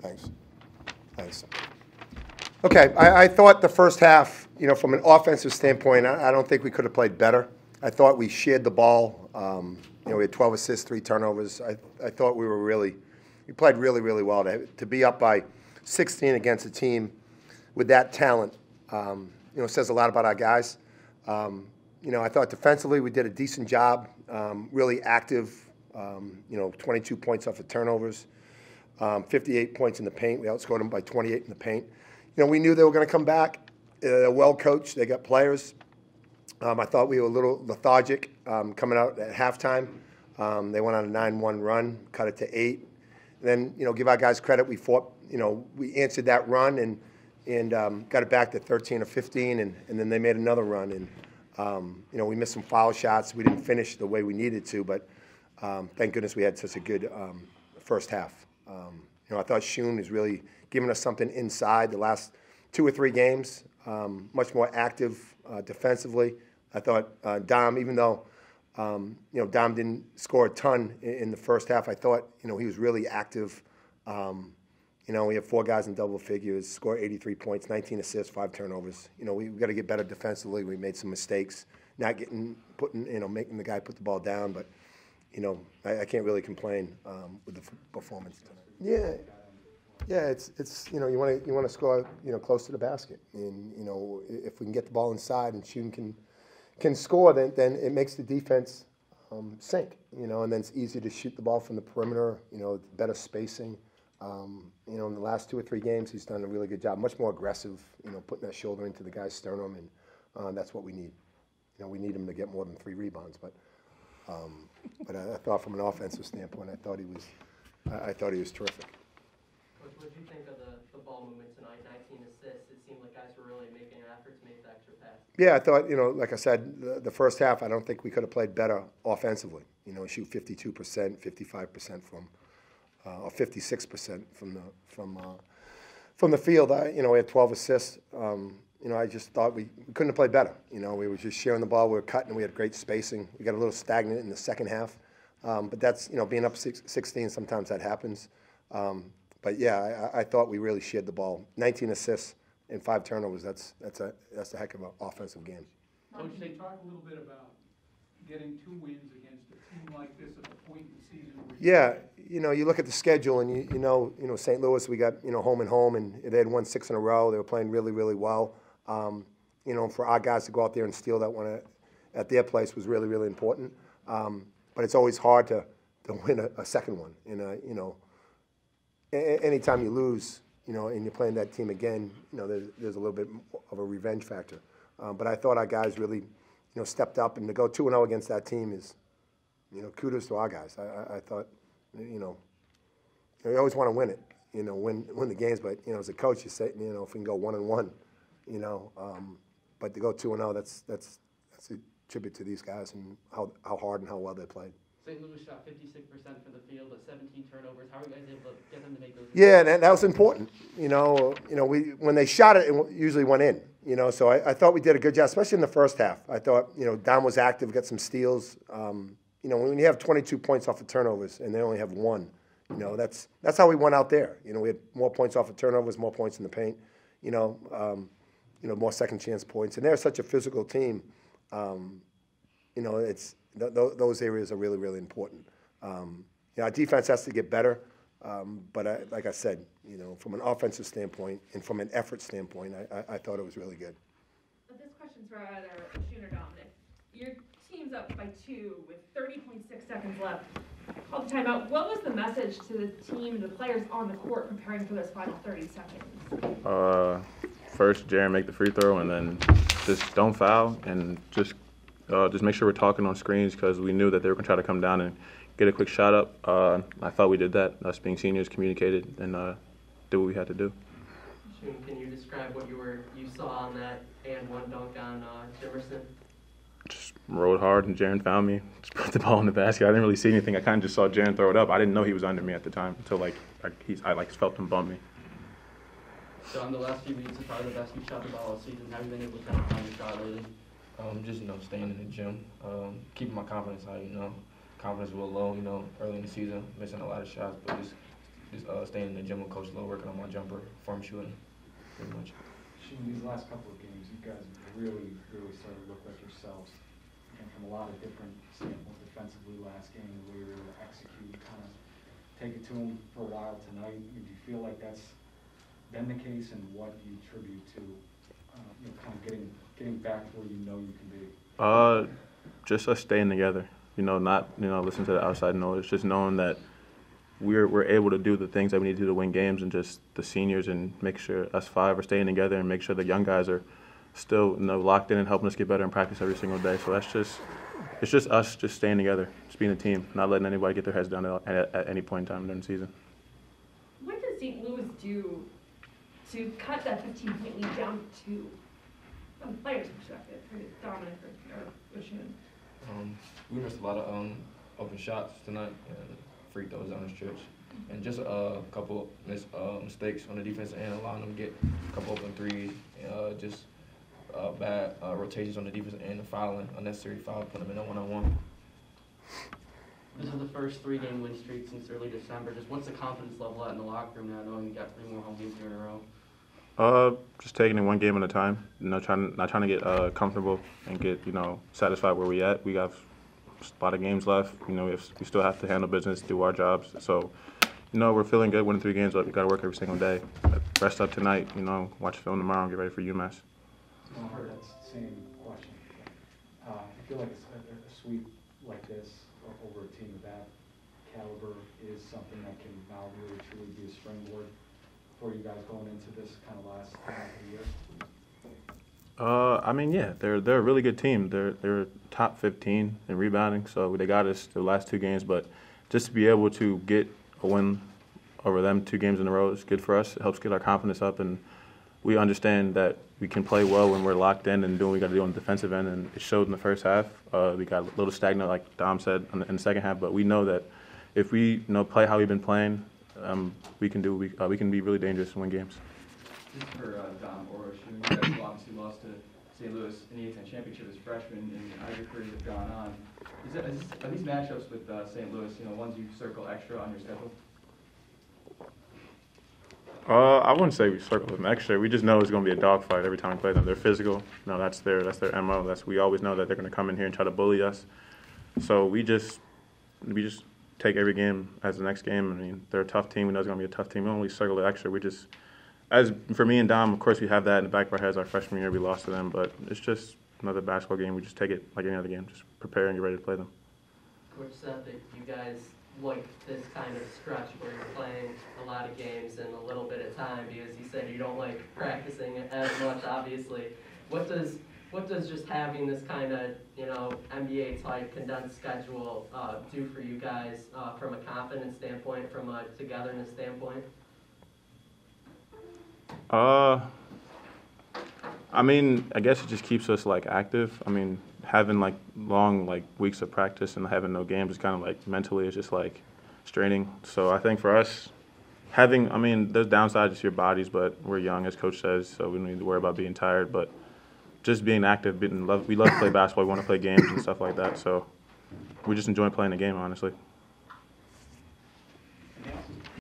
Thanks. Thanks. Okay, I thought the first half, from an offensive standpoint, I don't think we could have played better. I thought we shared the ball. We had 12 assists, 3 turnovers. I thought we played really, really well. To be up by 16 against a team with that talent, says a lot about our guys. I thought defensively we did a decent job, really active, 22 points off of turnovers, 58 points in the paint. We outscored them by 28 in the paint. We knew they were going to come back. They're well coached. They got players. I thought we were a little lethargic coming out at halftime. They went on a 9-1 run, cut it to 8. Then, give our guys credit. We fought. We answered that run and got it back to 13 or 15, and then they made another run. And we missed some foul shots. We didn't finish the way we needed to, but thank goodness we had such a good first half. I thought Shun is really giving us something inside the last 2 or 3 games, much more active defensively. I thought Dom, even though Dom didn't score a ton in the first half, I thought he was really active. We have 4 guys in double figures, scored 83 points, 19 assists, 5 turnovers. We've got to get better defensively. We made some mistakes, making the guy put the ball down, but I can't really complain with the performance tonight. Yeah, it's you want to score close to the basket, and if we can get the ball inside and Shun can score, then it makes the defense sink, and then it's easier to shoot the ball from the perimeter. Better spacing. In the last 2 or 3 games, he's done a really good job. Much more aggressive, putting that shoulder into the guy's sternum, and that's what we need. We need him to get more than 3 rebounds, but I thought from an offensive standpoint, I thought he was terrific. What did you think of the ball movement tonight? 19 assists. It seemed like guys were really making an effort to make the extra pass. Yeah, I thought, like I said, the first half, I don't think we could have played better offensively. We shoot 52%, 55% or 56% from the field. We had 12 assists. I just thought we couldn't have played better. We were just sharing the ball. We were cutting. We had great spacing. We got a little stagnant in the second half. But that's, being up 16, sometimes that happens. But yeah, I thought we really shared the ball. 19 assists and 5 turnovers. That's a heck of an offensive game. Coach, they talk a little bit about getting 2 wins against a team like this at a point in the season. Yeah, you look at the schedule and St. Louis. We got home and home, and they had won 6 in a row. They were playing really, really well. For our guys to go out there and steal that one at their place was really, really important. But it's always hard to win a second one. Anytime you lose, and you're playing that team again, there's a little bit of a revenge factor. But I thought our guys really, stepped up, and to go 2-0 against that team is, kudos to our guys. I thought, you always want to win it, win the games. But as a coach, you say, if we can go 1-1, but to go 2-0, that's a tribute to these guys and how hard and how well they played. St. Louis shot 56% from the field at 17 turnovers. How are you guys able to get them to make those? Yeah, that was important. When they shot it, it usually went in. So I thought we did a good job, especially in the first half. I thought Dom was active, got some steals. When you have 22 points off of turnovers and they only have 1, that's how we went out there. We had more points off of turnovers, more points in the paint. More second chance points, and they're such a physical team. It's those areas are really, really important. Our defense has to get better, but like I said, from an offensive standpoint and from an effort standpoint, I thought it was really good. This question's for either Osun or Dominick. Your team's up by 2 with 30.6 seconds left. Called the timeout. What was the message to the team and the players on the court preparing for those final 30 seconds? First, Jaren make the free throw, and then just don't foul, and just make sure we're talking on screens because we knew that they were going to try to come down and get a quick shot up. I thought we did that. Us being seniors, communicated and did what we had to do. Shun, can you describe what you saw on that and one dunk on Jimerson? Just rode hard and Jaren found me. Just put the ball in the basket. I didn't really see anything. I kind of just saw Jaren throw it up. I didn't know he was under me at the time until I felt him bump me. So in the last few weeks, it's probably the best you've shot the ball all season. Have you been able to kind of find your shot lately? Just staying in the gym, keeping my confidence high. Confidence was low, early in the season, missing a lot of shots, but just just staying in the gym with Coach Lowe, working on my jumper, form shooting, pretty much. In these last couple of games, you guys really started to look like yourselves. And from a lot of different standpoints, defensively last game, the way you were able to execute, kind of take it to them for a while tonight. I mean, do you feel like that's been the case, and what do you attribute to kind of getting back to where you know you can be? Just us staying together. Not listening to the outside noise. Just knowing that we're able to do the things that we need to do to win games, and just the seniors, and make sure us five are staying together, and make sure the young guys are still locked in and helping us get better in practice every single day. So it's just us just staying together, just being a team, not letting anybody get their heads down at any point in time during the season. What does St. Louis do to cut that 15-point lead down to 2, from the player's perspective, for Dominick or Osun? We missed a lot of open shots tonight and free throws down the stretch, and just a couple mistakes on the defensive end, allowing them to get a couple open threes, just bad rotations on the defensive end, and fouling, unnecessary foul, putting them in a one-on-one. This is the first 3-game win streak since early December. Just what's the confidence level at in the locker room now, knowing you got 3 more home games here in a row? Just taking it one game at a time. Not trying to get comfortable and get satisfied where we at. We got a lot of games left. We still have to handle business, do our jobs. So, we're feeling good winning 3 games, but we got to work every single day. Rest up tonight. Watch film tomorrow and get ready for UMass. I heard that same question. I feel like a sweep like this over a team of that caliber is something that can now really truly be a springboard for you guys going into this kind of last half of the year? Yeah, they're a really good team. They're top 15 in rebounding, so they got us the last 2 games. But just to be able to get a win over them 2 games in a row is good for us. It helps get our confidence up, and we understand that we can play well when we're locked in and doing what we got to do on the defensive end, and it showed in the first half. We got a little stagnant, like Dom said, in the second half, but we know that if we play how we've been playing, we can be really dangerous and win games. Just for Dom or Osun, you guys obviously lost to St. Louis in the A-10 championship as freshmen, and as your careers have gone on, are these matchups with St. Louis, ones you circle extra on your schedule? I wouldn't say we circle them extra. We just know it's going to be a dogfight every time we play them. They're physical. That's their MO. We always know that they're going to come in here and try to bully us. So we just take every game as the next game. They're a tough team. We know it's going to be a tough team. We don't really circle it extra. As for me and Dom, of course, we have that in the back of our heads. Our freshman year, we lost to them, but it's just another basketball game. We just take it like any other game. Just prepare and get ready to play them. Coach said that you guys like this kind of stretch where you're playing a lot of games in a little bit of time, because he said you don't like practicing it as much, obviously. What does just having this kind of NBA type condensed schedule do for you guys from a confidence standpoint, from a togetherness standpoint? I guess it just keeps us active. Having long weeks of practice and having no games is kind of mentally, it's just straining. So I think for us, there's downsides to your bodies, but we're young, as Coach says, so we don't need to worry about being tired. But just being active, we love to play basketball, we want to play games and stuff like that. So we just enjoy playing the game, honestly.